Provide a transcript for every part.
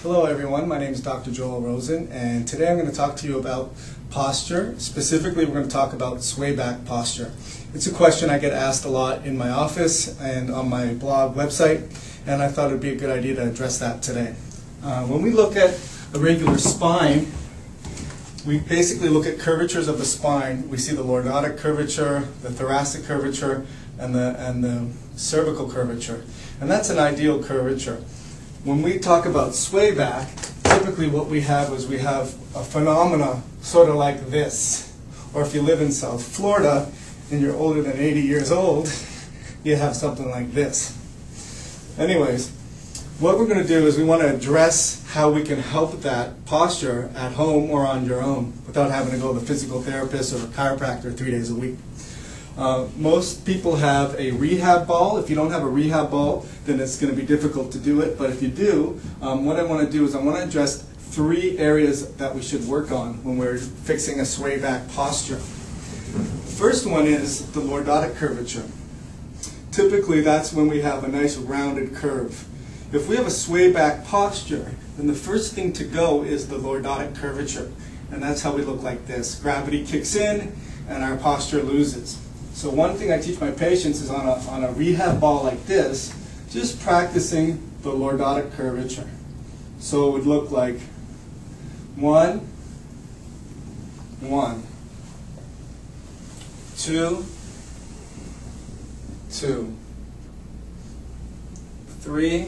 Hello everyone, my name is Dr. Joel Rosen, and today I'm going to talk to you about posture. Specifically, we're going to talk about swayback posture. It's a question I get asked a lot in my office and on my blog website, and I thought it would be a good idea to address that today. When we look at a regular spine, we basically look at curvatures of the spine. We see the lordotic curvature, the thoracic curvature, and the cervical curvature. And that's an ideal curvature. When we talk about swayback, typically what we have is we have a phenomena sort of like this. Or if you live in South Florida and you're older than 80 years old, you have something like this. Anyways, what we're going to do is we want to address how we can help that posture at home or on your own without having to go to the physical therapist or a chiropractor 3 days a week. Most people have a rehab ball. If you don't have a rehab ball, then it's going to be difficult to do it. But if you do, what I want to do is I want to address 3 areas that we should work on when we're fixing a swayback posture. First one is the lordotic curvature. Typically, that's when we have a nice rounded curve. If we have a swayback posture, then the first thing to go is the lordotic curvature. And that's how we look like this. Gravity kicks in and our posture loses. So one thing I teach my patients is on a rehab ball like this, just practicing the lordotic curvature. So it would look like 1, 1, 2, 2, 3,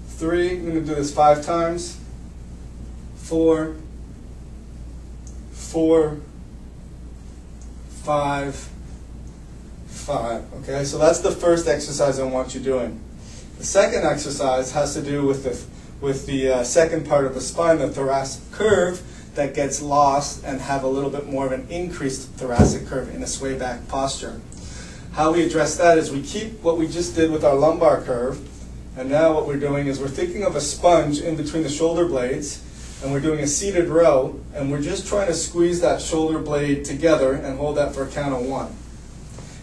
3, I'm going to do this 5 times, 4, 4, 5, 5. Okay, so that's the first exercise I want you doing. The second exercise has to do with the second part of the spine, the thoracic curve, that gets lost and have a little bit more of an increased thoracic curve in a swayback posture. How we address that is we keep what we just did with our lumbar curve, and now what we're doing is we're thinking of a sponge in between the shoulder blades, and we're doing a seated row, and we're just trying to squeeze that shoulder blade together and hold that for a count of 1.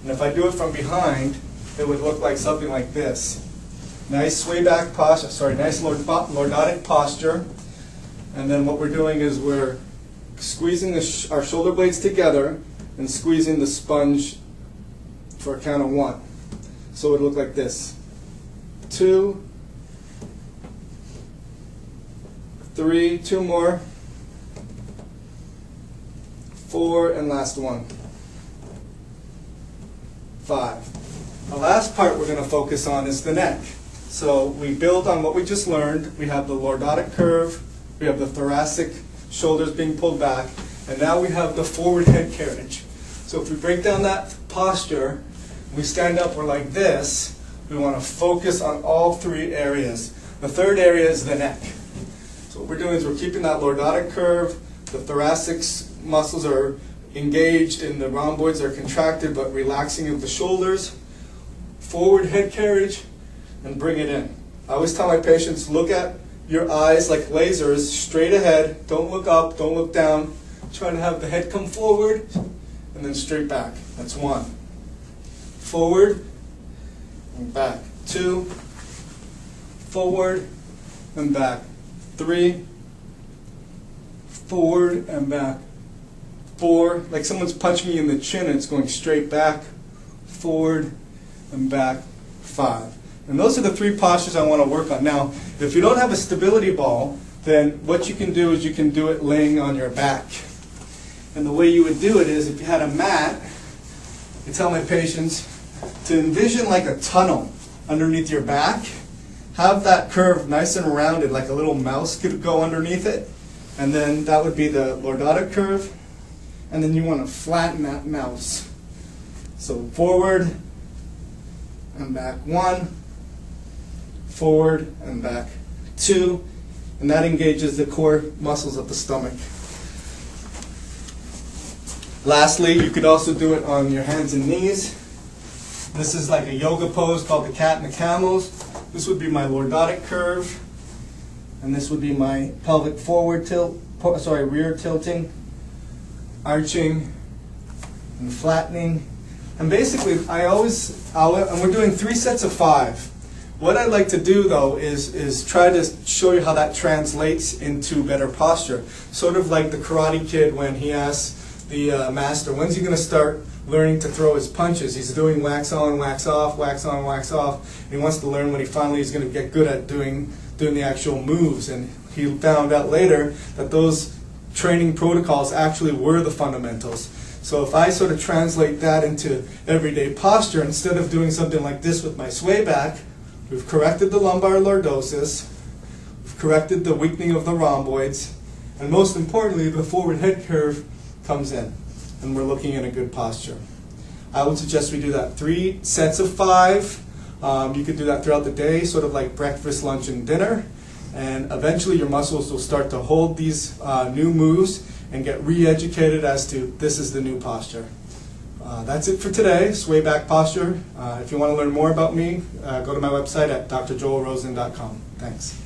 And if I do it from behind, it would look like something like this. Nice swayback posture, nice lordotic posture. And then what we're doing is we're squeezing our shoulder blades together and squeezing the sponge for a count of 1. So it would look like this. 2, 3, 2 more, 4, and last one, 5. The last part we're going to focus on is the neck. So we build on what we just learned. We have the lordotic curve, we have the thoracic shoulders being pulled back, and now we have the forward head carriage. So if we break down that posture, we stand up, we're like this, we want to focus on all 3 areas. The third area is the neck. So what we're doing is we're keeping that lordotic curve, the thoracic muscles are engaged and the rhomboids are contracted, but relaxing of the shoulders, forward head carriage, and bring it in. I always tell my patients, look at your eyes like lasers, straight ahead, don't look up, don't look down, trying to have the head come forward, and then straight back. That's 1. Forward, and back. 2, forward, and back. 3, forward and back. 4, like someone's punching me in the chin and it's going straight back, forward and back. 5. And those are the 3 postures I want to work on. Now, if you don't have a stability ball, then what you can do is you can do it laying on your back. And the way you would do it is if you had a mat, I tell my patients to envision like a tunnel underneath your back. Have that curve nice and rounded, like a little mouse could go underneath it. And then that would be the lordotic curve. And then you want to flatten that mouse. So forward and back 1, forward and back 2. And that engages the core muscles of the stomach. Lastly, you could also do it on your hands and knees. This is like a yoga pose called the cat and the camels. This would be my lordotic curve, and this would be my pelvic forward tilt, rear tilting, arching, and flattening. And basically, and we're doing 3 sets of 5. What I'd like to do, though, is try to show you how that translates into better posture. Sort of like the Karate Kid when he asks the master, when's he going to start learning to throw his punches? He's doing wax on, wax off, wax on, wax off. And he wants to learn when he finally is going to get good at doing the actual moves. And he found out later that those training protocols actually were the fundamentals. So if I sort of translate that into everyday posture, instead of doing something like this with my sway back, we've corrected the lumbar lordosis, we've corrected the weakening of the rhomboids, and most importantly, the forward head curve comes in, and we're looking in a good posture. I would suggest we do that 3 sets of 5. You could do that throughout the day, sort of like breakfast, lunch, and dinner. And eventually your muscles will start to hold these new moves and get re-educated as to this is the new posture. That's it for today, sway back posture. If you want to learn more about me, go to my website at drjoelrosen.com. Thanks.